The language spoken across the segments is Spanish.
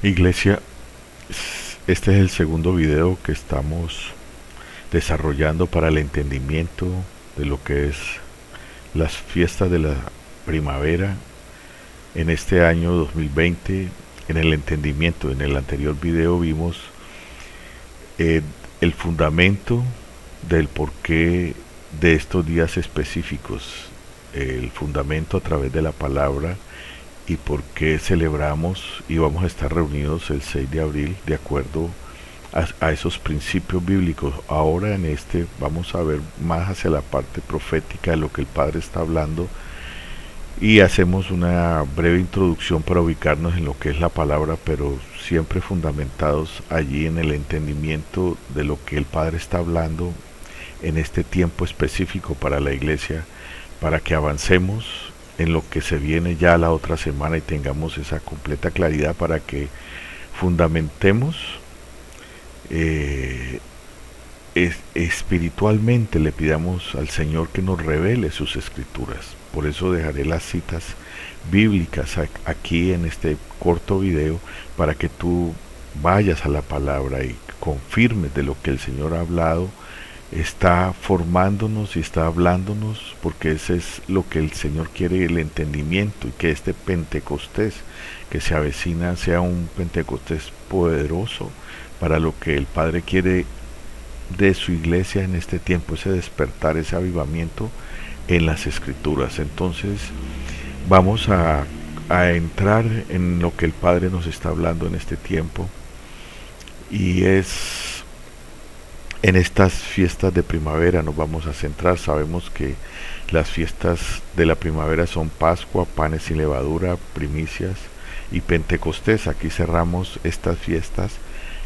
Iglesia, este es el segundo video que estamos desarrollando para el entendimiento de lo que es las fiestas de la primavera en este año 2020. En el entendimiento, en el anterior video vimos eh, el fundamento del porqué de estos días específicos, el fundamento a través de la palabra y por qué celebramos y vamos a estar reunidos el 6 de abril de acuerdo a esos principios bíblicos. Ahora en este vamos a ver más hacia la parte profética de lo que el Padre está hablando y hacemos una breve introducción para ubicarnos en lo que es la palabra, pero siempre fundamentados allí en el entendimiento de lo que el Padre está hablando en este tiempo específico para la iglesia, para que avancemos en lo que se viene ya la otra semana y tengamos esa completa claridad para que fundamentemos eh, espiritualmente, le pidamos al Señor que nos revele sus escrituras. Por eso dejaré las citas bíblicas aquí en este corto video para que tú vayas a la palabra y confirmes de lo que el Señor ha hablado, está formándonos y está hablándonos, porque ese es lo que el Señor quiere, el entendimiento, y que este Pentecostés que se avecina sea un Pentecostés poderoso para lo que el Padre quiere de su iglesia en este tiempo, ese despertar, ese avivamiento en las escrituras. Entonces vamos a entrar en lo que el Padre nos está hablando en este tiempo, y es en estas fiestas de primavera nos vamos a centrar. Sabemos que las fiestas de la primavera son Pascua, panes sin levadura, primicias y Pentecostés. Aquí cerramos estas fiestas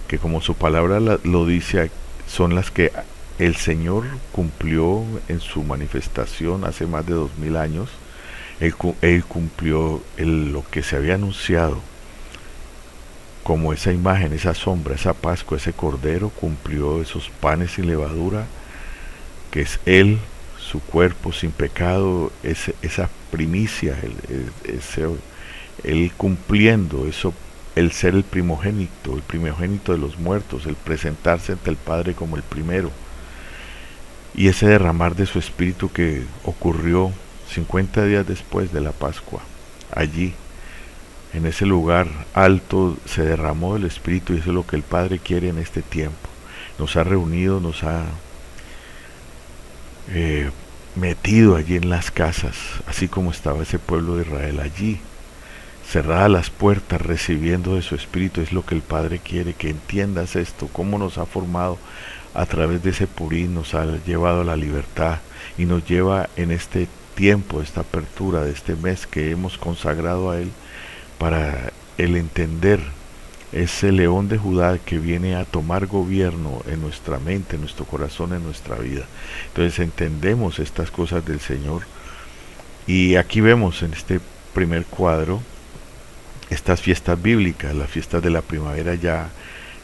que, como su palabra lo dice, son las que el Señor cumplió en su manifestación hace más de 2000 años. Él cumplió lo que se había anunciado como esa imagen, esa sombra, esa Pascua, ese Cordero, cumplió esos panes sin levadura, que es Él, su cuerpo sin pecado, esa primicia, Él cumpliendo eso, el ser el primogénito de los muertos, el presentarse ante el Padre como el primero, y ese derramar de su espíritu que ocurrió 50 días después de la Pascua. Allí, en ese lugar alto, se derramó el espíritu, y eso es lo que el Padre quiere en este tiempo. Nos ha reunido, nos ha metido allí en las casas, así como estaba ese pueblo de Israel allí, cerradas las puertas, recibiendo de su espíritu. Es lo que el Padre quiere, que entiendas esto, cómo nos ha formado a través de ese Purín, nos ha llevado a la libertad y nos lleva en este tiempo, esta apertura de este mes que hemos consagrado a Él, para el entender ese león de Judá que viene a tomar gobierno en nuestra mente, en nuestro corazón, en nuestra vida. Entonces entendemos estas cosas del Señor, y aquí vemos en este primer cuadro estas fiestas bíblicas, las fiestas de la primavera, ya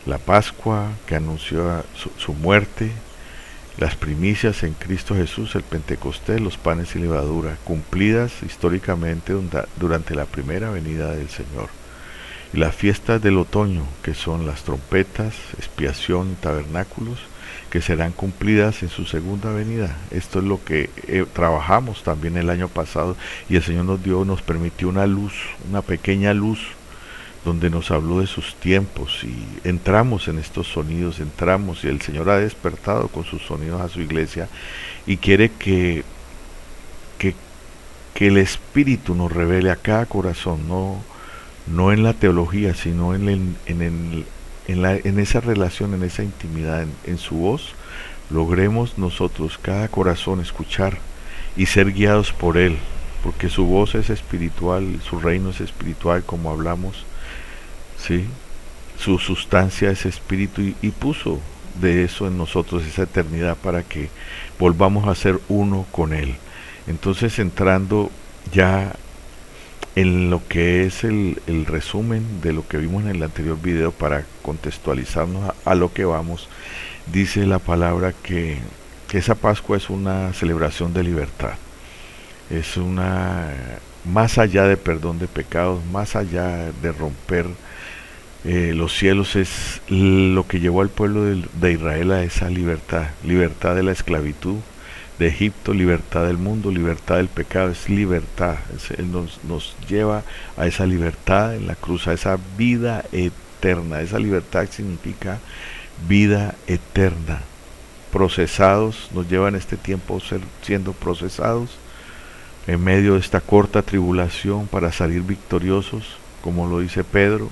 la Pascua que anunció su muerte, las primicias en Cristo Jesús, el Pentecostés, los panes y levadura, cumplidas históricamente durante la primera venida del Señor. Y las fiestas del otoño, que son las trompetas, expiación y tabernáculos, que serán cumplidas en su segunda venida. Esto es lo que trabajamos también el año pasado, y el Señor nos permitió una luz, una pequeña luz, donde nos habló de sus tiempos, y entramos en estos sonidos, y el Señor ha despertado con sus sonidos a su iglesia, y quiere que, que el Espíritu nos revele a cada corazón, no en la teología, sino en esa relación, en esa intimidad, en su voz, logremos nosotros, cada corazón, escuchar y ser guiados por Él, porque su voz es espiritual, su reino es espiritual, como hablamos, ¿sí? Su sustancia es espíritu, y puso de eso en nosotros, esa eternidad, para que volvamos a ser uno con Él. Entonces, entrando ya en lo que es el resumen de lo que vimos en el anterior video, para contextualizarnos a lo que vamos, dice la palabra que esa Pascua es una celebración de libertad, es una, más allá de perdón de pecados, más allá de romper Los cielos es lo que llevó al pueblo de Israel a esa libertad, libertad de la esclavitud de Egipto, libertad del mundo, libertad del pecado, es libertad. Él nos lleva a esa libertad en la cruz, a esa vida eterna. Esa libertad significa vida eterna. Procesados, nos lleva en este tiempo siendo procesados en medio de esta corta tribulación para salir victoriosos, como lo dice Pedro,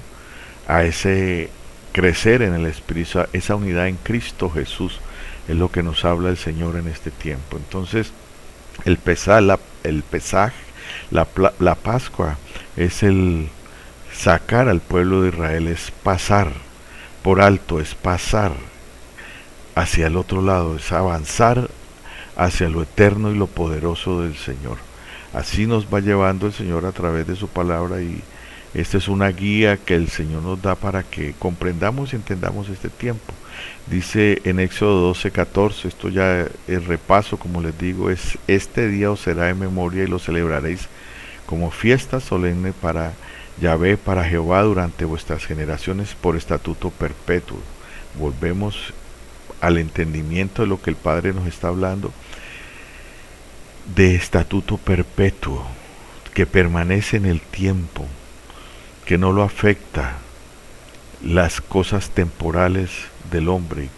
a ese crecer en el Espíritu, esa unidad en Cristo Jesús, es lo que nos habla el Señor en este tiempo. Entonces, el Pesaj, la Pascua, es el sacar al pueblo de Israel, es pasar por alto, es pasar hacia el otro lado, es avanzar hacia lo eterno y lo poderoso del Señor. Así nos va llevando el Señor a través de su palabra, y esta es una guía que el Señor nos da para que comprendamos y entendamos este tiempo. Dice en Éxodo 12:14, esto ya es repaso, como les digo, es: este día os será en memoria y lo celebraréis como fiesta solemne para Yahvé, para Jehová, durante vuestras generaciones, por estatuto perpetuo. Volvemos al entendimiento de lo que el Padre nos está hablando, de estatuto perpetuo, que permanece en el tiempo, que no lo afecta las cosas temporales del hombre,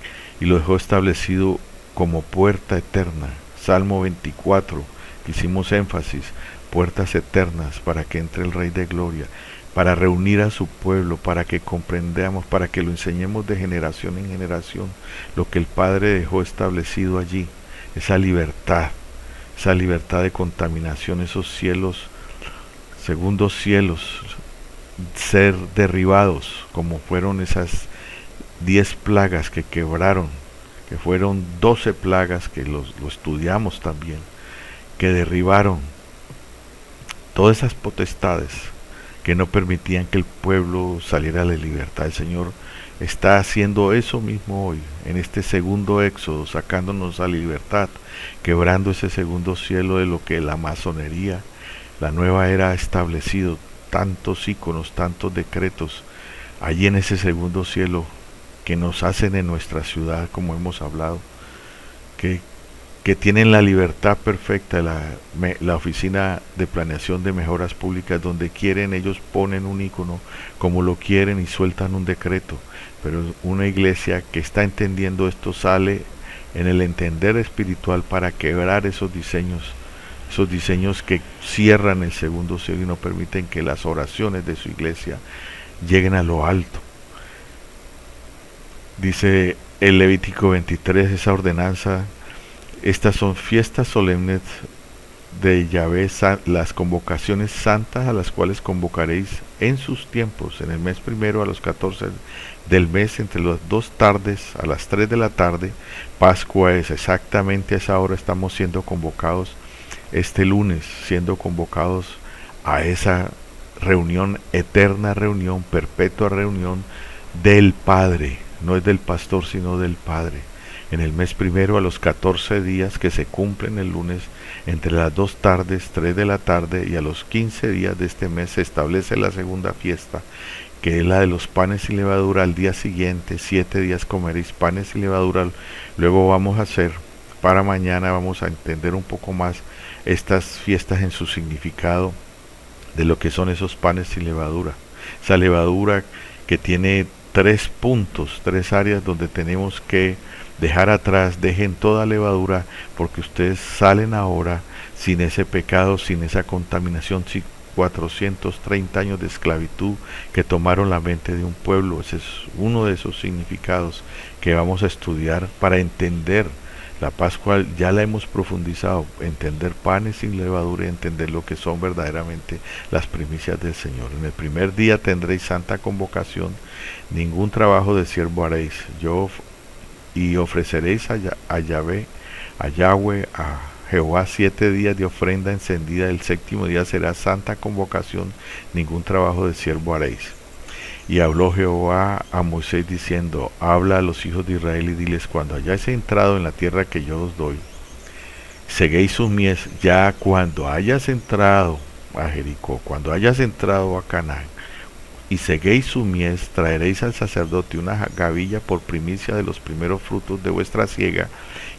y lo dejó establecido como puerta eterna. Salmo 24, hicimos énfasis: puertas eternas para que entre el Rey de Gloria, para reunir a su pueblo, para que comprendamos, para que lo enseñemos de generación en generación, lo que el Padre dejó establecido allí, esa libertad de contaminación, esos cielos, segundos cielos, ser derribados, como fueron esas 10 plagas que quebraron, que fueron 12 plagas que lo estudiamos también, que derribaron todas esas potestades que no permitían que el pueblo saliera a la libertad. El Señor está haciendo eso mismo hoy, en este segundo éxodo, sacándonos a la libertad, quebrando ese segundo cielo de lo que la masonería, la nueva era, ha establecido. Tantos íconos, tantos decretos allí en ese segundo cielo que nos hacen en nuestra ciudad, como hemos hablado, que tienen la libertad perfecta. La oficina de planeación de mejoras públicas, donde quieren ellos ponen un icono como lo quieren y sueltan un decreto, pero una iglesia que está entendiendo esto sale en el entender espiritual para quebrar esos diseños que cierran el segundo cielo y no permiten que las oraciones de su iglesia lleguen a lo alto. Dice el Levítico 23, esa ordenanza: estas son fiestas solemnes de Yahvé, las convocaciones santas a las cuales convocaréis en sus tiempos, en el mes primero a los 14 del mes, entre las 2 tardes a las 3 de la tarde. Pascua es exactamente a esa hora, estamos siendo convocados este lunes, siendo convocados a esa reunión, eterna reunión, perpetua reunión del Padre. No es del pastor, sino del Padre. En el mes primero, a los 14 días que se cumplen el lunes, entre las 2 tardes, 3 de la tarde, y a los 15 días de este mes se establece la segunda fiesta, que es la de los panes y levadura. Al día siguiente, 7 días comeréis panes y levadura. Luego vamos a hacer, para mañana vamos a entender un poco más estas fiestas en su significado, de lo que son esos panes y levadura. Esa levadura que tiene 3 puntos, 3 áreas donde tenemos que dejar atrás. Dejen toda levadura, porque ustedes salen ahora sin ese pecado, sin esa contaminación, sin 430 años de esclavitud que tomaron la mente de un pueblo. Ese es uno de esos significados que vamos a estudiar para entender la Pascua. Ya la hemos profundizado, entender panes sin levadura y entender lo que son verdaderamente las primicias del Señor. En el primer día tendréis santa convocación, ningún trabajo de siervo haréis. Y ofreceréis a Yahvé, a Jehová 7 días de ofrenda encendida. El 7º día será santa convocación, ningún trabajo de siervo haréis. Y habló Jehová a Moisés diciendo: habla a los hijos de Israel y diles: cuando hayáis entrado en la tierra que yo os doy, seguéis sus mies. Cuando hayas entrado a Jericó, cuando hayas entrado a Canaán, y seguéis su mies, traeréis al sacerdote una gavilla por primicia de los primeros frutos de vuestra siega,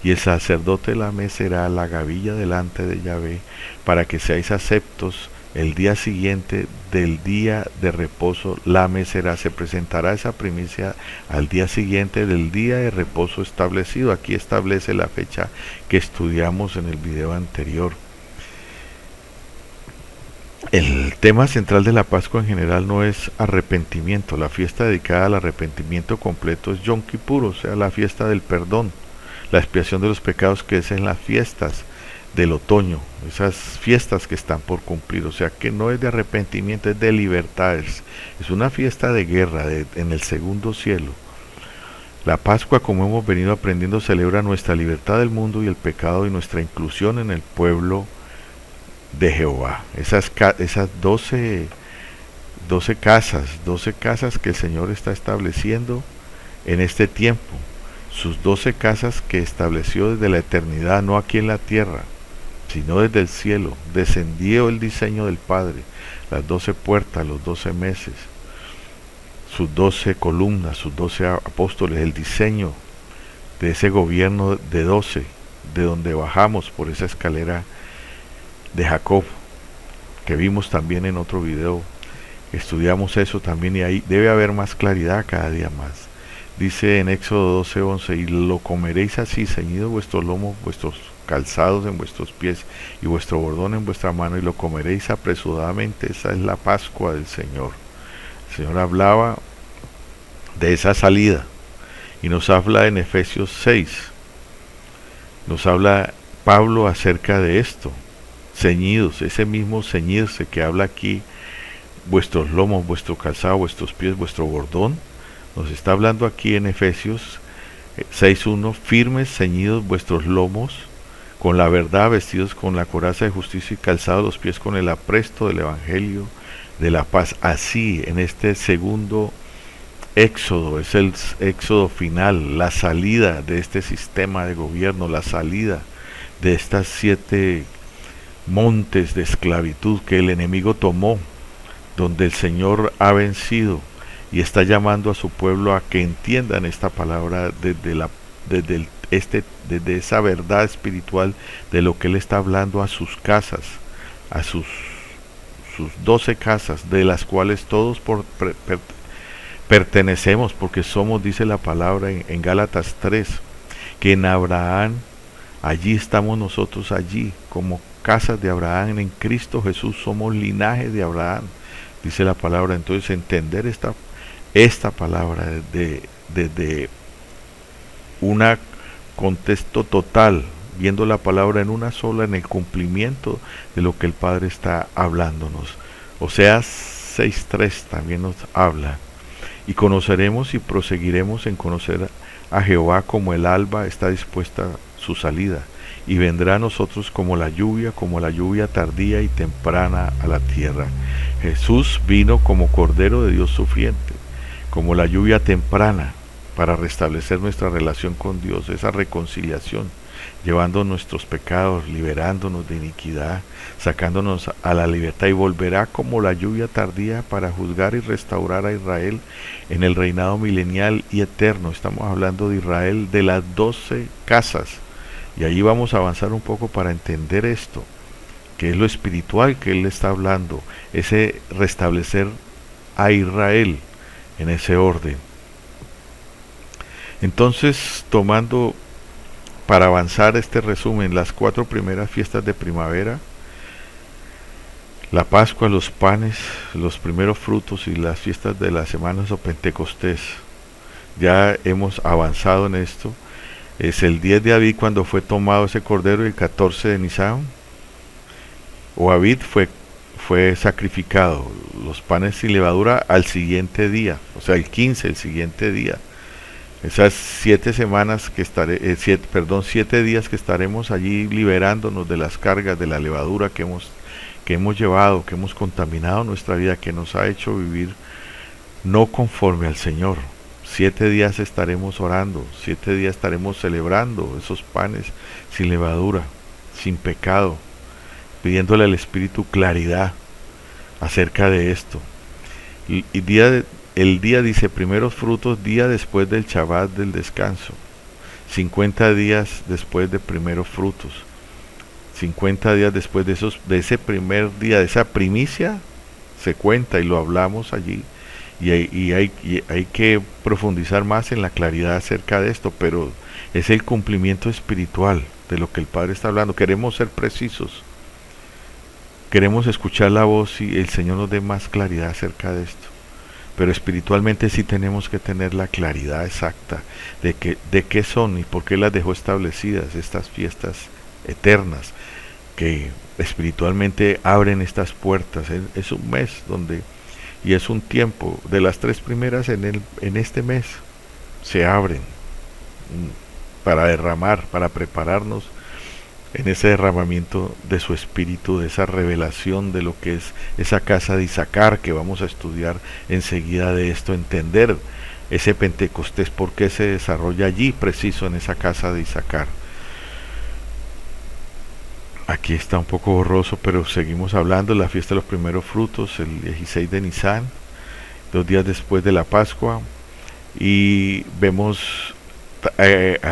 y el sacerdote la mecerá la gavilla delante de Yahvé, para que seáis aceptos. El día siguiente del día de reposo la mecerá, se presentará esa primicia al día siguiente del día de reposo establecido. Aquí establece la fecha que estudiamos en el video anterior. El tema central de la Pascua en general no es arrepentimiento. La fiesta dedicada al arrepentimiento completo es Yom Kippur, o sea, la fiesta del perdón, la expiación de los pecados, que es en las fiestas del otoño, esas fiestas que están por cumplir. O sea, que no es de arrepentimiento, es de libertades. Es una fiesta de guerra en el segundo cielo. La Pascua, como hemos venido aprendiendo, celebra nuestra libertad del mundo y el pecado, y nuestra inclusión en el pueblo de Jehová. Esas 12 casas que el Señor está estableciendo en este tiempo, sus 12 casas que estableció desde la eternidad, no aquí en la tierra, sino desde el cielo. Descendió el diseño del Padre, las 12 puertas, los 12 meses, sus 12 columnas, sus 12 apóstoles, el diseño de ese gobierno de 12, de donde bajamos por esa escalera de Jacob, que vimos también en otro video. Estudiamos eso también, y ahí debe haber más claridad cada día más. Dice en Éxodo 12:11, y lo comeréis así, ceñido vuestros lomos, vuestros calzados en vuestros pies, y vuestro bordón en vuestra mano, y lo comeréis apresuradamente. Esa es la Pascua del Señor. El Señor hablaba de esa salida, y nos habla en Efesios 6, nos habla Pablo acerca de esto. Ceñidos, ese mismo ceñirse que habla aquí, vuestros lomos, vuestro calzado, vuestros pies, vuestro bordón, nos está hablando aquí en Efesios 6:1, firmes, ceñidos vuestros lomos, con la verdad, vestidos con la coraza de justicia, y calzados los pies con el apresto del evangelio de la paz. Así, en este segundo éxodo, es el éxodo final, la salida de este sistema de gobierno, la salida de estas 7 montes de esclavitud que el enemigo tomó, donde el Señor ha vencido y está llamando a su pueblo a que entiendan esta palabra desde esa verdad espiritual de lo que Él está hablando a sus casas, a sus 12 casas, de las cuales todos pertenecemos, porque somos, dice la palabra en Gálatas 3, que en Abraham, allí estamos nosotros, allí como casas de Abraham, en Cristo Jesús somos linaje de Abraham, dice la palabra. Entonces entender esta palabra desde un contexto total, viendo la palabra en una sola, en el cumplimiento de lo que el Padre está hablándonos. Oseas 6:3 también nos habla, y conoceremos y proseguiremos en conocer a Jehová como el alba está dispuesta su salida, y vendrá a nosotros como la lluvia tardía y temprana a la tierra. Jesús vino como Cordero de Dios sufriente, como la lluvia temprana, para restablecer nuestra relación con Dios, esa reconciliación, llevando nuestros pecados, liberándonos de iniquidad, sacándonos a la libertad, y volverá como la lluvia tardía para juzgar y restaurar a Israel en el reinado milenial y eterno. Estamos hablando de Israel, de las 12 casas. Y ahí vamos a avanzar un poco para entender esto, que es lo espiritual que Él está hablando, ese restablecer a Israel en ese orden. Entonces, tomando para avanzar este resumen, las 4 primeras fiestas de primavera, la Pascua, los panes, los primeros frutos y las fiestas de las semanas o Pentecostés, ya hemos avanzado en esto. Es el 10 de Abib cuando fue tomado ese cordero, y el 14 de Nisan o Abib fue sacrificado. Los panes sin levadura al siguiente día, o sea el 15, el siguiente día. Esas 7 semanas que 7 días que estaremos allí liberándonos de las cargas de la levadura que hemos llevado, que hemos contaminado nuestra vida, que nos ha hecho vivir no conforme al Señor. 7 días estaremos orando, 7 días estaremos celebrando esos panes sin levadura, sin pecado, pidiéndole al Espíritu claridad acerca de esto. Y el día dice primeros frutos, día después del Shabbat del descanso. 50 días después de primeros frutos. 50 días después de ese primer día, de esa primicia, se cuenta y lo hablamos allí. Y hay que profundizar más en la claridad acerca de esto, pero es el cumplimiento espiritual de lo que el Padre está hablando. Queremos ser precisos, queremos escuchar la voz y el Señor nos dé más claridad acerca de esto. Pero espiritualmente sí tenemos que tener la claridad exacta de qué son y por qué las dejó establecidas estas fiestas eternas que espiritualmente abren estas puertas. Es un mes donde, y es un tiempo, de las 3 primeras en este mes se abren para derramar, para prepararnos en ese derramamiento de su espíritu, de esa revelación de lo que es esa casa de Isaacar, que vamos a estudiar enseguida de esto, entender ese Pentecostés, por qué se desarrolla allí preciso en esa casa de Isaacar. Aquí está un poco borroso, pero seguimos hablando de la fiesta de los primeros frutos, el 16 de Nisan, 2 días después de la Pascua, y vemos,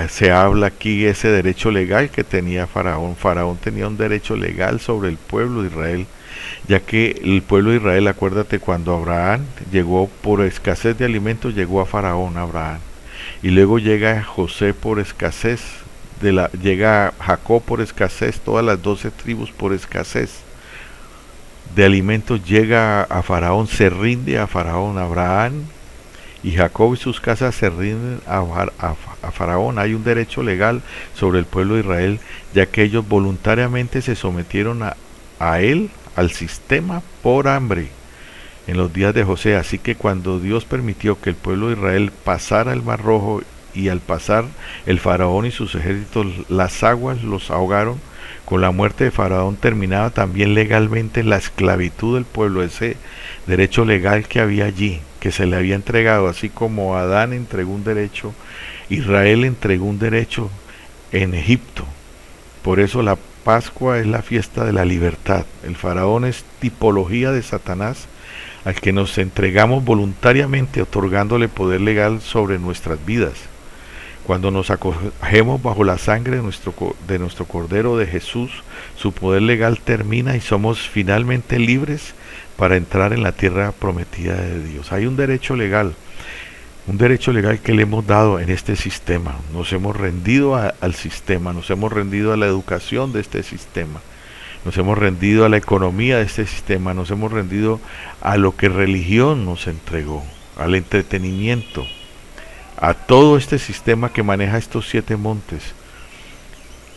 se habla aquí ese derecho legal que tenía Faraón. Faraón tenía un derecho legal sobre el pueblo de Israel, ya que el pueblo de Israel, acuérdate, cuando Abraham llegó por escasez de alimentos, llegó a Faraón Abraham, y luego llega José por escasez, llega Jacob por escasez, todas las 12 tribus por escasez de alimentos, llega a Faraón, se rinde a Faraón. Abraham y Jacob y sus casas se rinden a Faraón. Hay un derecho legal sobre el pueblo de Israel, ya que ellos voluntariamente se sometieron a él, al sistema, por hambre en los días de José. Así que cuando Dios permitió que el pueblo de Israel pasara el Mar Rojo, y al pasar el Faraón y sus ejércitos, las aguas los ahogaron, con la muerte de Faraón terminaba también legalmente la esclavitud del pueblo, ese derecho legal que había allí, que se le había entregado, así como Adán entregó un derecho, Israel entregó un derecho en Egipto. Por eso la Pascua es la fiesta de la libertad. El Faraón es tipología de Satanás, al que nos entregamos voluntariamente, otorgándole poder legal sobre nuestras vidas. Cuando nos acogemos bajo la sangre de nuestro Cordero de Jesús, su poder legal termina y somos finalmente libres para entrar en la tierra prometida de Dios. Hay un derecho legal que le hemos dado en este sistema. Nos hemos rendido al sistema, nos hemos rendido a la educación de este sistema, nos hemos rendido a la economía de este sistema, nos hemos rendido a lo que religión nos entregó, al entretenimiento, a todo este sistema que maneja estos 7 montes.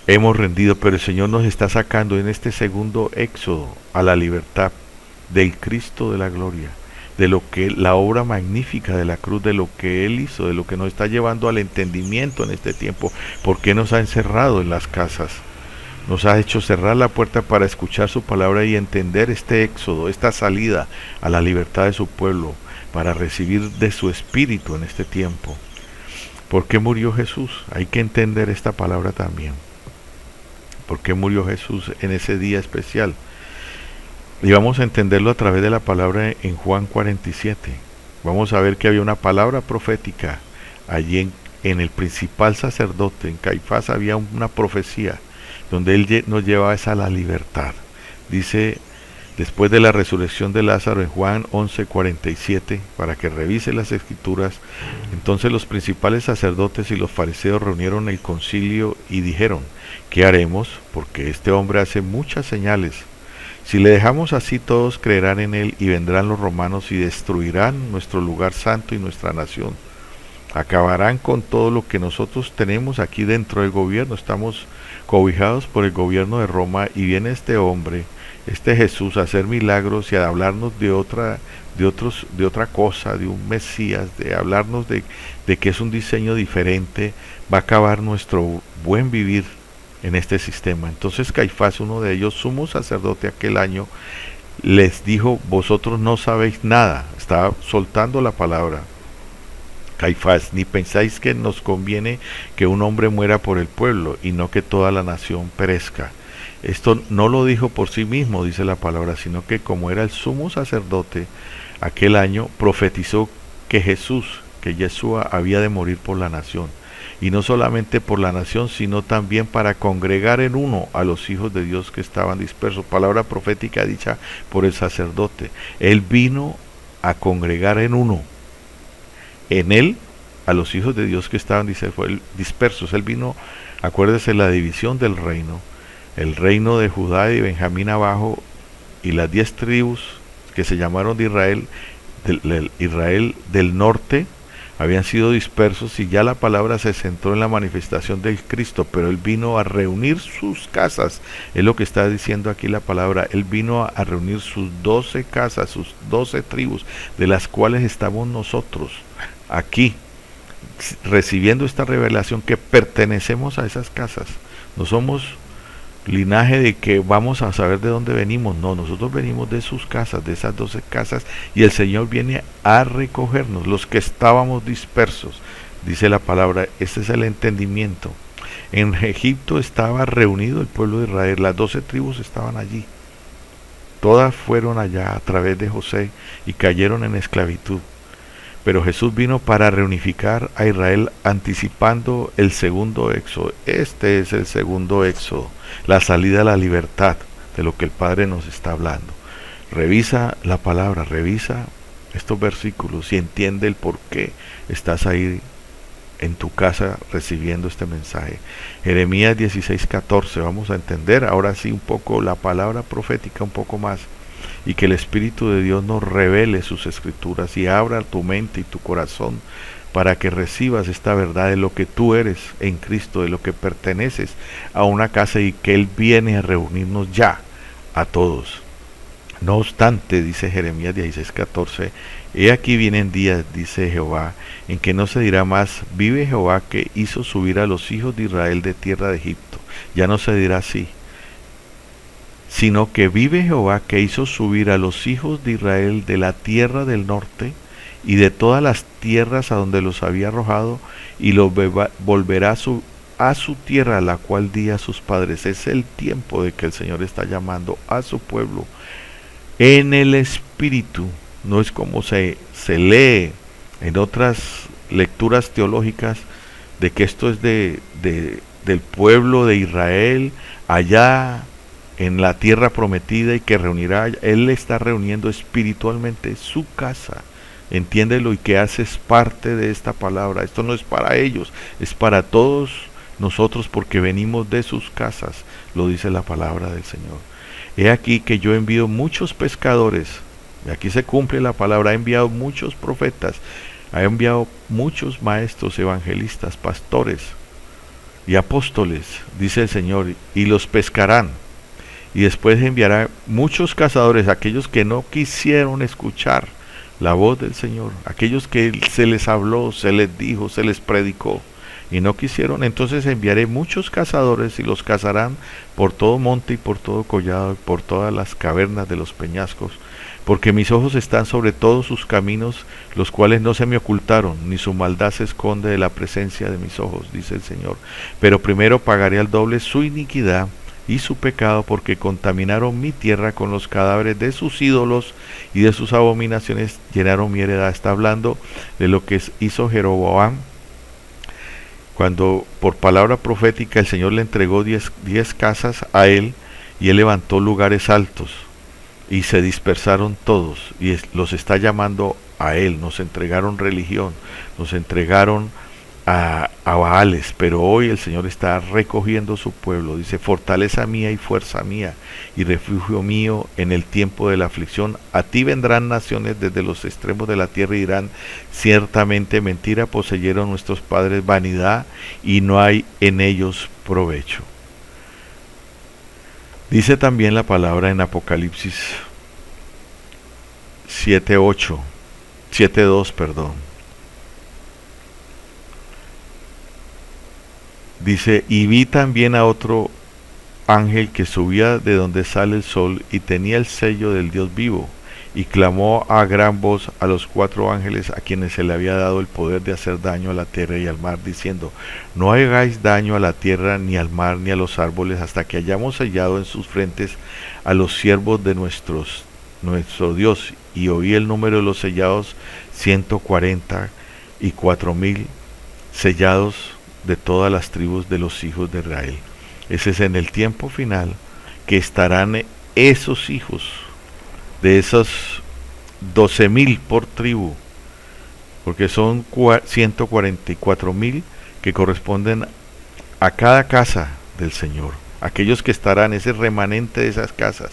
Hemos rendido, pero el Señor nos está sacando en este segundo éxodo a la libertad del Cristo de la gloria, de lo que la obra magnífica de la cruz, de lo que Él hizo, de lo que nos está llevando al entendimiento en este tiempo. Porque nos ha encerrado en las casas, nos ha hecho cerrar la puerta para escuchar su palabra y entender este éxodo, esta salida a la libertad de su pueblo, para recibir de su espíritu en este tiempo. ¿Por qué murió Jesús? Hay que entender esta palabra también. ¿Por qué murió Jesús en ese día especial? Y vamos a entenderlo a través de la palabra en Juan 47. Vamos a ver que había una palabra profética allí en el principal sacerdote, en Caifás, había una profecía donde él nos lleva a la libertad. Dice, después de la resurrección de Lázaro, en Juan 11:47, para que revise las escrituras, entonces los principales sacerdotes y los fariseos reunieron el concilio y dijeron, ¿qué haremos? Porque este hombre hace muchas señales. Si le dejamos así, todos creerán en él, y vendrán los romanos y destruirán nuestro lugar santo y nuestra nación. Acabarán con todo lo que nosotros tenemos aquí dentro del gobierno. Estamos cobijados por el gobierno de Roma, y viene este hombre, este Jesús, a hacer milagros y a hablarnos de otra cosa, de un Mesías, de hablarnos de que es un diseño diferente. Va a acabar nuestro buen vivir en este sistema. Entonces Caifás, uno de ellos, sumo sacerdote aquel año, les dijo, vosotros no sabéis nada. Estaba soltando la palabra Caifás, ni pensáis que nos conviene que un hombre muera por el pueblo y no que toda la nación perezca. Esto no lo dijo por sí mismo, dice la palabra, sino que como era el sumo sacerdote, aquel año, profetizó que Yeshua había de morir por la nación, y no solamente por la nación, sino también para congregar en uno a los hijos de Dios que estaban dispersos. Palabra profética dicha por el sacerdote. Él vino a congregar en uno, en él, a los hijos de Dios que estaban dispersos. Él vino, acuérdese, la división del reino, el reino de Judá y Benjamín abajo, y las 10 tribus que se llamaron de Israel, Israel del norte, habían sido dispersos, y ya la palabra se centró en la manifestación del Cristo, pero Él vino a reunir sus casas, es lo que está diciendo aquí la palabra. Él vino a reunir sus 12 casas, sus 12 tribus, de las cuales estamos nosotros aquí, recibiendo esta revelación que pertenecemos a esas casas. No somos linaje de que vamos a saber de dónde venimos. No, nosotros venimos de sus casas, de esas 12 casas, y el Señor viene a recogernos, los que estábamos dispersos, dice la palabra. Este es el entendimiento. En Egipto estaba reunido el pueblo de Israel, las 12 tribus estaban allí, todas fueron allá a través de José y cayeron en esclavitud. Pero Jesús vino para reunificar a Israel, anticipando el segundo éxodo. Este es el segundo éxodo, la salida a la libertad, de lo que el Padre nos está hablando. Revisa la palabra, revisa estos versículos y entiende el por qué estás ahí en tu casa recibiendo este mensaje. Jeremías 16:14, vamos a entender ahora sí un poco la palabra profética, un poco más, y que el Espíritu de Dios nos revele sus escrituras y abra tu mente y tu corazón para que recibas esta verdad de lo que tú eres en Cristo, de lo que perteneces a una casa, y que Él viene a reunirnos ya a todos. No obstante, dice Jeremías 16:14, he aquí vienen días, dice Jehová, en que no se dirá más, vive Jehová que hizo subir a los hijos de Israel de tierra de Egipto. Ya no se dirá así, sino que vive Jehová que hizo subir a los hijos de Israel de la tierra del norte y de todas las tierras a donde los había arrojado, y los volverá a su tierra, la cual di a sus padres. Es el tiempo de que el Señor está llamando a su pueblo en el Espíritu. No es como se lee en otras lecturas teológicas, de que esto es del pueblo de Israel allá en la tierra prometida, y que reunirá. Él está reuniendo espiritualmente su casa, entiéndelo, y que haces parte de esta palabra. Esto no es para ellos, es para todos nosotros, porque venimos de sus casas, lo dice la palabra del Señor. He aquí que yo envío muchos pescadores, y aquí se cumple la palabra. Ha enviado muchos profetas, ha enviado muchos maestros, evangelistas, pastores y apóstoles, dice el Señor, y los pescarán. Y después enviará muchos cazadores, aquellos que no quisieron escuchar la voz del Señor, aquellos que se les habló, se les dijo, se les predicó y no quisieron. Entonces enviaré muchos cazadores, y los cazarán por todo monte y por todo collado y por todas las cavernas de los peñascos, porque mis ojos están sobre todos sus caminos, los cuales no se me ocultaron, ni su maldad se esconde de la presencia de mis ojos, dice el Señor. Pero primero pagaré al doble su iniquidad y su pecado, porque contaminaron mi tierra con los cadáveres de sus ídolos, y de sus abominaciones llenaron mi heredad. Está hablando de lo que hizo Jeroboam, cuando por palabra profética el Señor le entregó 10 casas a él, y él levantó lugares altos, y se dispersaron todos, y los está llamando a él. Nos entregaron religión, nos entregaron a Baales, pero hoy el Señor está recogiendo su pueblo. Dice: fortaleza mía y fuerza mía y refugio mío en el tiempo de la aflicción. A ti vendrán naciones desde los extremos de la tierra y dirán: ciertamente mentira poseyeron nuestros padres, vanidad, y no hay en ellos provecho. Dice también la palabra en Apocalipsis 7:2, perdón. Dice: y vi también a otro ángel que subía de donde sale el sol, y tenía el sello del Dios vivo, y clamó a gran voz a los 4 ángeles a quienes se le había dado el poder de hacer daño a la tierra y al mar, diciendo: no hagáis daño a la tierra, ni al mar, ni a los árboles, hasta que hayamos sellado en sus frentes a los siervos de nuestro Dios, y oí el número de los sellados, 144,000 sellados de todas las tribus de los hijos de Israel. Ese es en el tiempo final que estarán esos hijos de esos 12,000 por tribu, porque son 144,000 que corresponden a cada casa del Señor, aquellos que estarán, ese remanente de esas casas.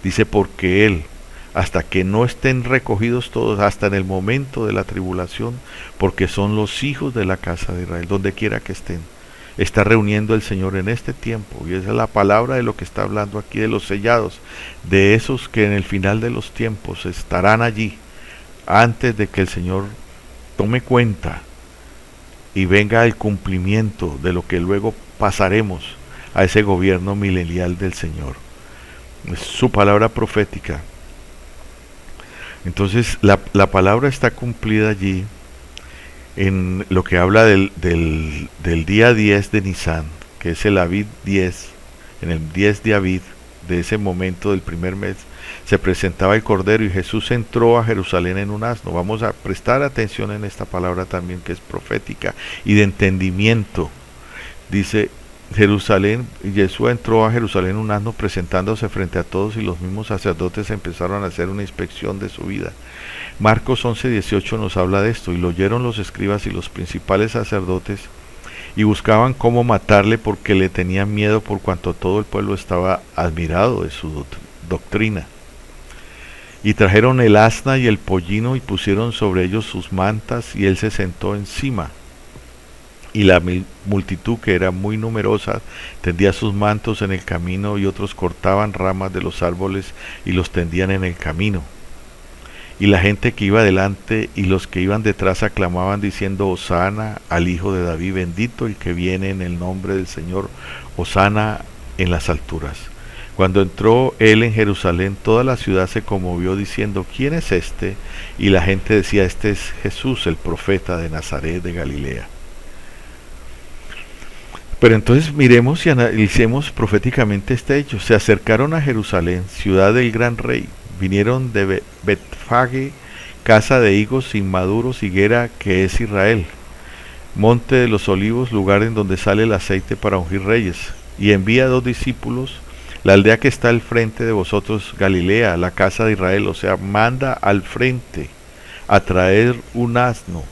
Dice, porque Él, hasta que no estén recogidos todos, hasta en el momento de la tribulación, porque son los hijos de la casa de Israel, donde quiera que estén, está reuniendo el Señor en este tiempo. Y esa es la palabra de lo que está hablando aquí, de los sellados, de esos que en el final de los tiempos estarán allí, antes de que el Señor tome cuenta y venga el cumplimiento de lo que luego pasaremos a ese gobierno milenial del Señor. Es su palabra profética. Entonces la palabra está cumplida allí en lo que habla del día 10 de Nisan, que es el Aviv 10, en el 10 de Aviv, de ese momento del primer mes, se presentaba el Cordero y Jesús entró a Jerusalén en un asno. Vamos a prestar atención en esta palabra también, que es profética y de entendimiento. Dice Jerusalén, Jesús entró a Jerusalén en un asno presentándose frente a todos, y los mismos sacerdotes empezaron a hacer una inspección de su vida. Marcos 11:18 nos habla de esto, y lo oyeron los escribas y los principales sacerdotes, y buscaban cómo matarle, porque le tenían miedo, por cuanto todo el pueblo estaba admirado de su doctrina. Y trajeron el asna y el pollino, y pusieron sobre ellos sus mantas, y él se sentó encima. Y la multitud, que era muy numerosa, tendía sus mantos en el camino, y otros cortaban ramas de los árboles y los tendían en el camino. Y la gente que iba delante y los que iban detrás aclamaban diciendo: Hosana al Hijo de David, bendito el que viene en el nombre del Señor, Hosana en las alturas. Cuando entró él en Jerusalén, toda la ciudad se conmovió diciendo: ¿Quién es este? Y la gente decía: Este es Jesús, el profeta de Nazaret de Galilea. Pero entonces miremos y analicemos proféticamente este hecho. Se acercaron a Jerusalén, ciudad del gran rey. Vinieron de Betfage, casa de higos inmaduros, higuera que es Israel, monte de los olivos, lugar en donde sale el aceite para ungir reyes. Y envía 2 discípulos, la aldea que está al frente de vosotros, Galilea, la casa de Israel. O sea, manda al frente a traer un asno.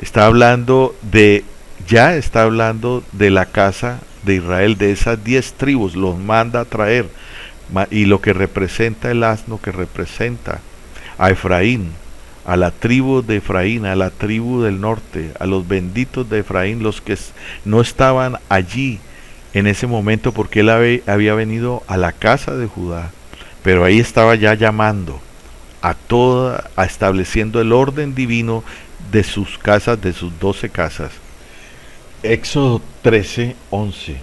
Está hablando de la casa de Israel, de esas 10 tribus, los manda a traer. Y lo que representa el asno, que representa a Efraín, a la tribu de Efraín, a la tribu del norte, a los benditos de Efraín, los que no estaban allí en ese momento, porque él había venido a la casa de Judá, pero ahí estaba ya llamando estableciendo el orden divino de sus casas, de sus 12 casas. Éxodo 13:11.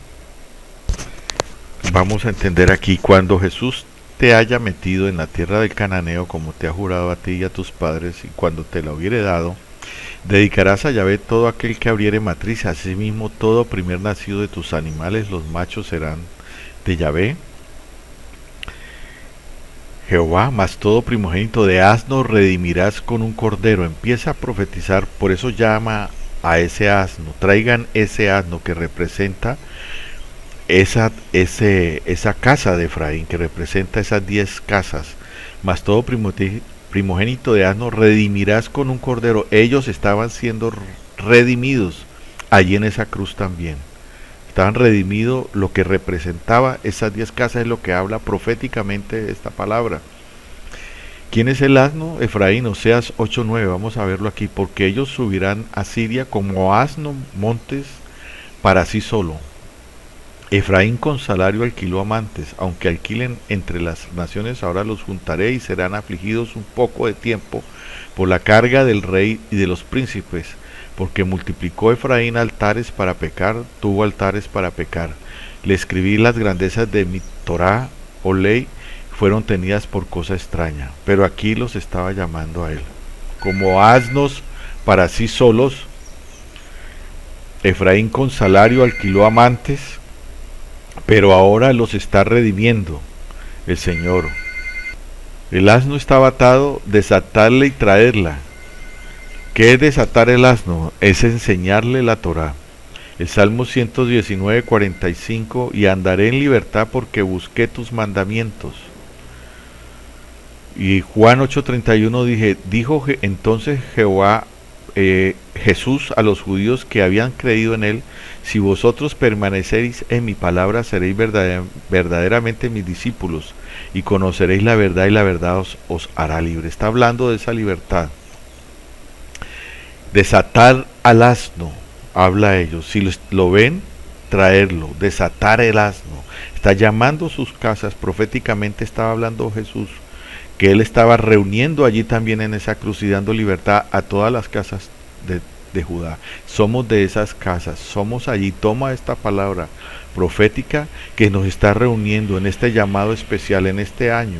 Vamos a entender aquí: cuando Jesús te haya metido en la tierra del cananeo, como te ha jurado a ti y a tus padres, y cuando te la hubiere dado, dedicarás a Yahvé todo aquel que abriere matriz, asimismo todo primer nacido de tus animales, los machos serán de Yahvé, Jehová, mas todo primogénito de asno redimirás con un cordero. Empieza a profetizar, por eso llama a ese asno, traigan ese asno que representa esa casa de Efraín, que representa esas 10 casas, mas todo primogénito de asno redimirás con un cordero. Ellos estaban siendo redimidos allí en esa cruz también. Estaban redimidos, lo que representaba esas 10 casas es lo que habla proféticamente esta palabra. ¿Quién es el asno? Efraín, Oseas 8:9, vamos a verlo aquí. Porque ellos subirán a Siria como asno montes para sí solo. Efraín con salario alquiló amantes, aunque alquilen entre las naciones, ahora los juntaré y serán afligidos un poco de tiempo por la carga del rey y de los príncipes, porque multiplicó Efraín altares para pecar, tuvo altares para pecar. Le escribí las grandezas de mi Torá o ley, fueron tenidas por cosa extraña, pero aquí los estaba llamando a él. Como asnos para sí solos, Efraín con salario alquiló amantes, pero ahora los está redimiendo el Señor. El asno estaba atado, desatarle y traerla. ¿Qué es desatar el asno? Es enseñarle la Torá. El Salmo 119, 45, y andaré en libertad porque busqué tus mandamientos. Y Juan 8:31 dijo entonces Jehová, Jesús a los judíos que habían creído en él: si vosotros permaneceréis en mi palabra, seréis verdaderamente mis discípulos, y conoceréis la verdad, y la verdad os hará libre. Está hablando de esa libertad. Desatar al asno, habla a ellos. Si lo ven, traerlo, desatar el asno. Está llamando sus casas, proféticamente estaba hablando Jesús, que él estaba reuniendo allí también en esa cruz y dando libertad a todas las casas de Judá. Somos de esas casas, somos allí. Toma esta palabra profética que nos está reuniendo en este llamado especial, en este año,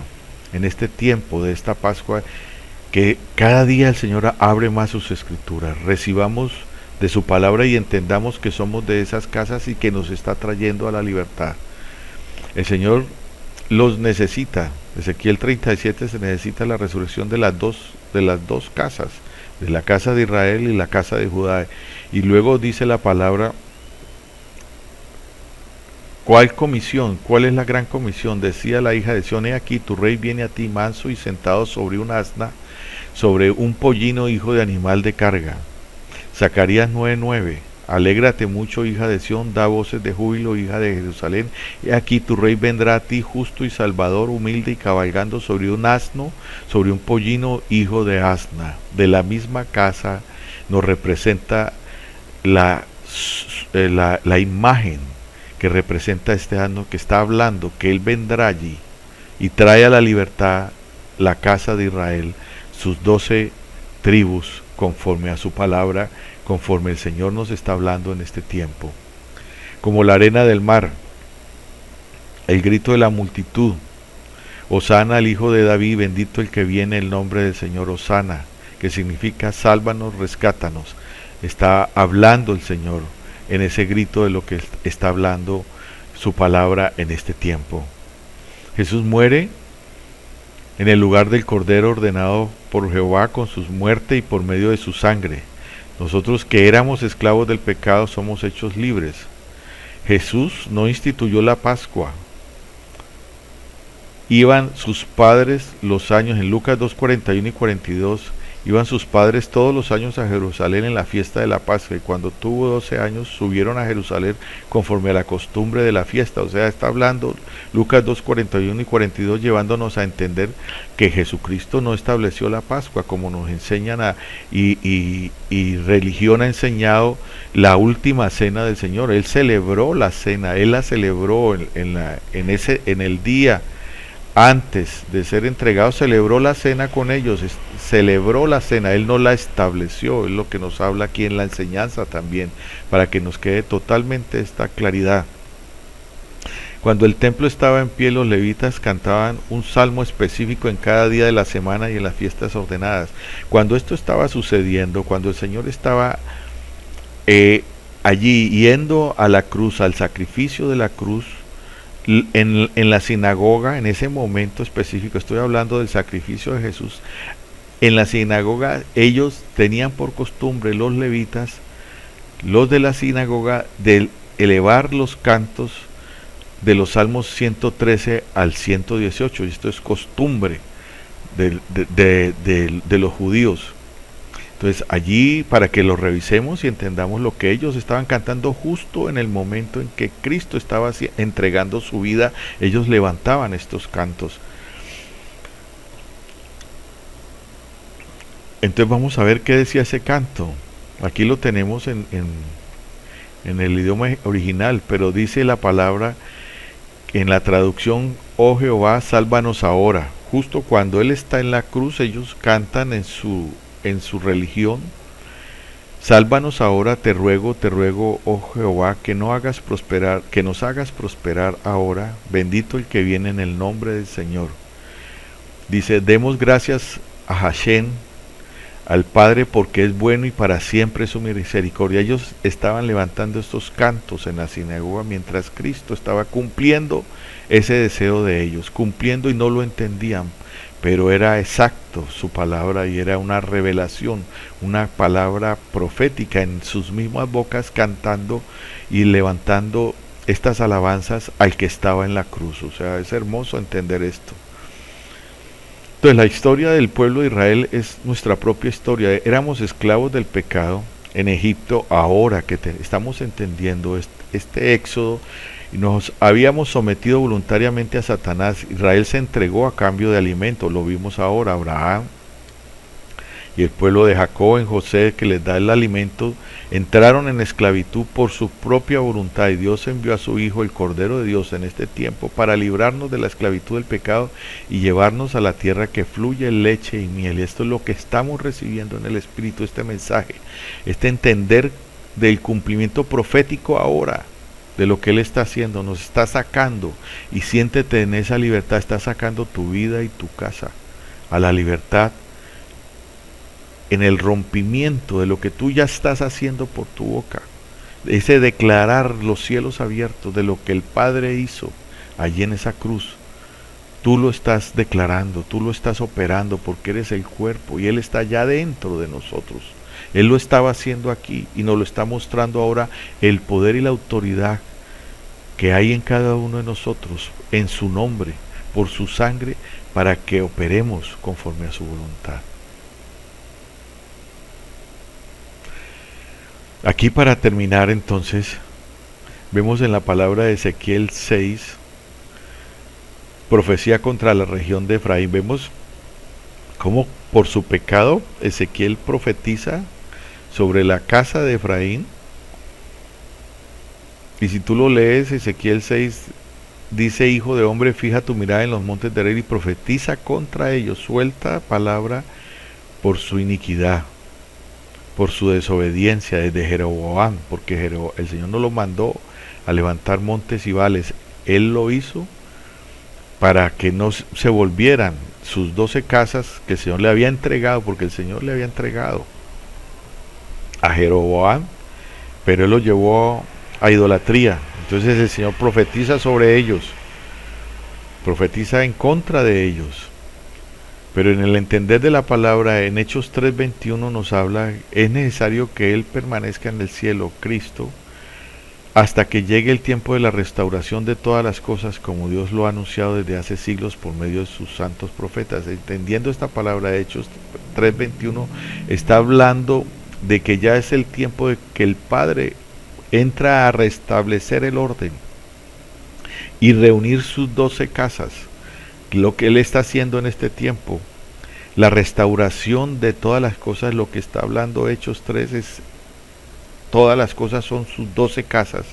en este tiempo de esta Pascua, que cada día el Señor abre más sus escrituras. Recibamos de su palabra y entendamos que somos de esas casas y que nos está trayendo a la libertad. El Señor los necesita. Ezequiel 37 se necesita la resurrección de las dos casas, de la casa de Israel y la casa de Judá. Y luego dice la palabra, ¿cuál comisión? ¿Cuál es la gran comisión? Decía la hija de Sión: he aquí, tu rey viene a ti manso y sentado sobre un asna, sobre un pollino, hijo de animal de carga. Zacarías 9:9. Alégrate mucho, hija de Sión, da voces de júbilo, hija de Jerusalén. He aquí, tu rey vendrá a ti, justo y salvador, humilde y cabalgando sobre un asno, sobre un pollino, hijo de asna. De la misma casa nos representa la imagen que representa este asno, que está hablando que él vendrá allí y trae a la libertad la casa de Israel, sus 12 tribus, conforme a su palabra, conforme el Señor nos está hablando en este tiempo. Como la arena del mar, el grito de la multitud: Hosana al hijo de David, bendito el que viene en el nombre del Señor. Hosana, que significa sálvanos, rescátanos. Está hablando el Señor en ese grito de lo que está hablando su palabra en este tiempo. Jesús muere en el lugar del Cordero ordenado por Jehová con su muerte y por medio de su sangre. Nosotros que éramos esclavos del pecado somos hechos libres. Jesús no instituyó la Pascua. Iban sus padres los años, en Lucas 2:41 y 42, iban sus padres todos los años a Jerusalén en la fiesta de la Pascua, y cuando tuvo 12 años subieron a Jerusalén conforme a la costumbre de la fiesta. O sea, está hablando Lucas 2:41 y 42, llevándonos a entender que Jesucristo no estableció la Pascua como nos enseñan y religión ha enseñado la última cena del Señor. Él celebró la cena, él la celebró en el día antes de ser entregado, celebró la cena con ellos, celebró la cena, él no la estableció. Es lo que nos habla aquí en la enseñanza también, para que nos quede totalmente esta claridad. Cuando el templo estaba en pie, los levitas cantaban un salmo específico en cada día de la semana y en las fiestas ordenadas. Cuando esto estaba sucediendo, cuando el Señor estaba allí yendo a la cruz, al sacrificio de la cruz, en la sinagoga, en ese momento específico, estoy hablando del sacrificio de Jesús, en la sinagoga ellos tenían por costumbre, los levitas, los de la sinagoga, de elevar los cantos de los salmos 113 al 118, y esto es costumbre de los judíos. Entonces allí, para que lo revisemos y entendamos lo que ellos estaban cantando justo en el momento en que Cristo estaba entregando su vida, ellos levantaban estos cantos. Entonces vamos a ver qué decía ese canto. Aquí lo tenemos en el idioma original, pero dice la palabra en la traducción: oh Jehová, sálvanos ahora. Justo cuando Él está en la cruz, ellos cantan en su religión: sálvanos ahora, te ruego, oh Jehová, que nos hagas prosperar ahora. Bendito el que viene en el nombre del Señor. Dice: demos gracias a Hashem, al Padre, porque es bueno y para siempre es su misericordia. Ellos estaban levantando estos cantos en la sinagoga mientras Cristo estaba cumpliendo ese deseo de ellos, cumpliendo, y no lo entendían, pero era exacto su palabra y era una revelación, una palabra profética en sus mismas bocas, cantando y levantando estas alabanzas al que estaba en la cruz. O sea, es hermoso entender esto. Entonces la historia del pueblo de Israel es nuestra propia historia. Éramos esclavos del pecado en Egipto. Ahora que estamos entendiendo este éxodo y nos habíamos sometido voluntariamente a Satanás, Israel se entregó a cambio de alimento. Lo vimos ahora, Abraham y el pueblo de Jacob en José, que les da el alimento, entraron en esclavitud por su propia voluntad, y Dios envió a su Hijo, el Cordero de Dios, en este tiempo para librarnos de la esclavitud del pecado y llevarnos a la tierra que fluye leche y miel. Y esto es lo que estamos recibiendo en el Espíritu, este mensaje, este entender del cumplimiento profético ahora, de lo que Él está haciendo, nos está sacando, y siéntete en esa libertad, está sacando tu vida y tu casa a la libertad, en el rompimiento de lo que tú ya estás haciendo por tu boca, ese declarar los cielos abiertos de lo que el Padre hizo allí en esa cruz. Tú lo estás declarando, tú lo estás operando porque eres el cuerpo y Él está ya dentro de nosotros. Él lo estaba haciendo aquí y nos lo está mostrando ahora, el poder y la autoridad que hay en cada uno de nosotros, en su nombre, por su sangre, para que operemos conforme a su voluntad. Aquí, para terminar, entonces, vemos en la palabra de Ezequiel 6, profecía contra la región de Efraín. Vemos cómo por su pecado Ezequiel profetiza sobre la casa de Efraín. Y si tú lo lees, Ezequiel 6 dice: hijo de hombre, fija tu mirada en los montes de Israel y profetiza contra ellos, suelta palabra por su iniquidad, por su desobediencia desde Jeroboam, porque el Señor no lo mandó a levantar montes y vales. Él lo hizo para que no se volvieran sus 12 casas que el Señor le había entregado, porque el Señor le había entregado a Jeroboam, pero Él lo llevó a idolatría. Entonces el Señor profetiza sobre ellos, profetiza en contra de ellos. Pero en el entender de la palabra, en Hechos 3:21 nos habla, es necesario que Él permanezca en el cielo, Cristo, hasta que llegue el tiempo de la restauración de todas las cosas, como Dios lo ha anunciado desde hace siglos por medio de sus santos profetas. Entendiendo esta palabra de Hechos 3:21, está hablando de que ya es el tiempo de que el Padre entra a restablecer el orden y reunir sus 12 casas. Lo que Él está haciendo en este tiempo, la restauración de todas las cosas, lo que está hablando Hechos 3 es, todas las cosas son sus 12 casas,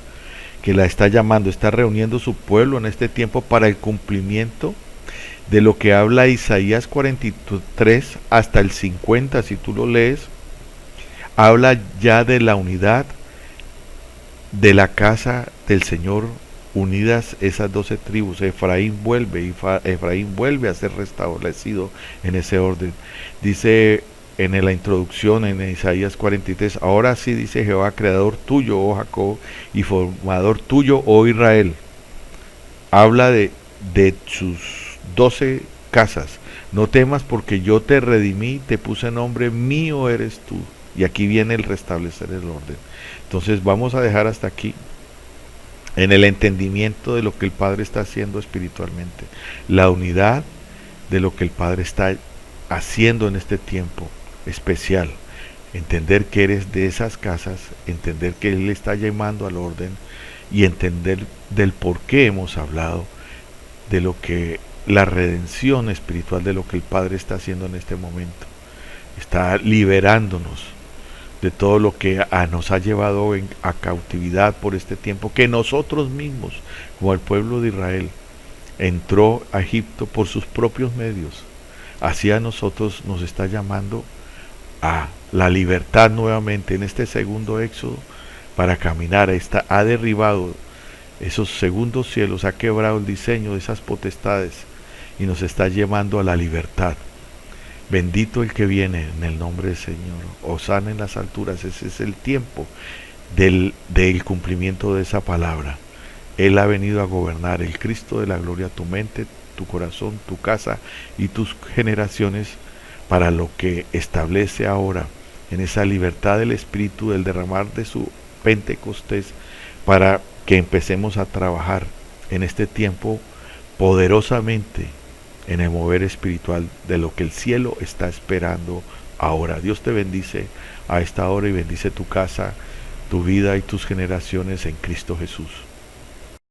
que la está llamando, está reuniendo su pueblo en este tiempo para el cumplimiento de lo que habla Isaías 43 hasta el 50, si tú lo lees, habla ya de la unidad de la casa del Señor, unidas esas 12 tribus. Efraín vuelve a ser restablecido en ese orden. Dice en la introducción en Isaías 43, ahora sí dice Jehová, creador tuyo, oh Jacob, y formador tuyo, oh Israel. Habla de sus 12 casas. No temas, porque yo te redimí, te puse nombre, mío eres tú. Y aquí viene el restablecer el orden. Entonces vamos a dejar hasta aquí, en el entendimiento de lo que el Padre está haciendo espiritualmente, la unidad de lo que el Padre está haciendo en este tiempo especial, entender que eres de esas casas, entender que Él está llamando al orden y entender del por qué hemos hablado de lo que la redención espiritual, de lo que el Padre está haciendo en este momento, está liberándonos de todo lo que nos ha llevado a cautividad por este tiempo, que nosotros mismos, como el pueblo de Israel, entró a Egipto por sus propios medios. Así a nosotros nos está llamando a la libertad nuevamente en este segundo éxodo, para caminar. Ha derribado esos segundos cielos, ha quebrado el diseño de esas potestades y nos está llevando a la libertad. Bendito el que viene en el nombre del Señor. Hosana en las alturas. Ese es el tiempo del cumplimiento de esa palabra. Él ha venido a gobernar, el Cristo de la gloria. Tu mente, tu corazón, tu casa y tus generaciones para lo que establece ahora en esa libertad del Espíritu, del derramar de su Pentecostés, para que empecemos a trabajar en este tiempo poderosamente en el mover espiritual de lo que el cielo está esperando ahora. Dios te bendice a esta hora y bendice tu casa, tu vida y tus generaciones en Cristo Jesús.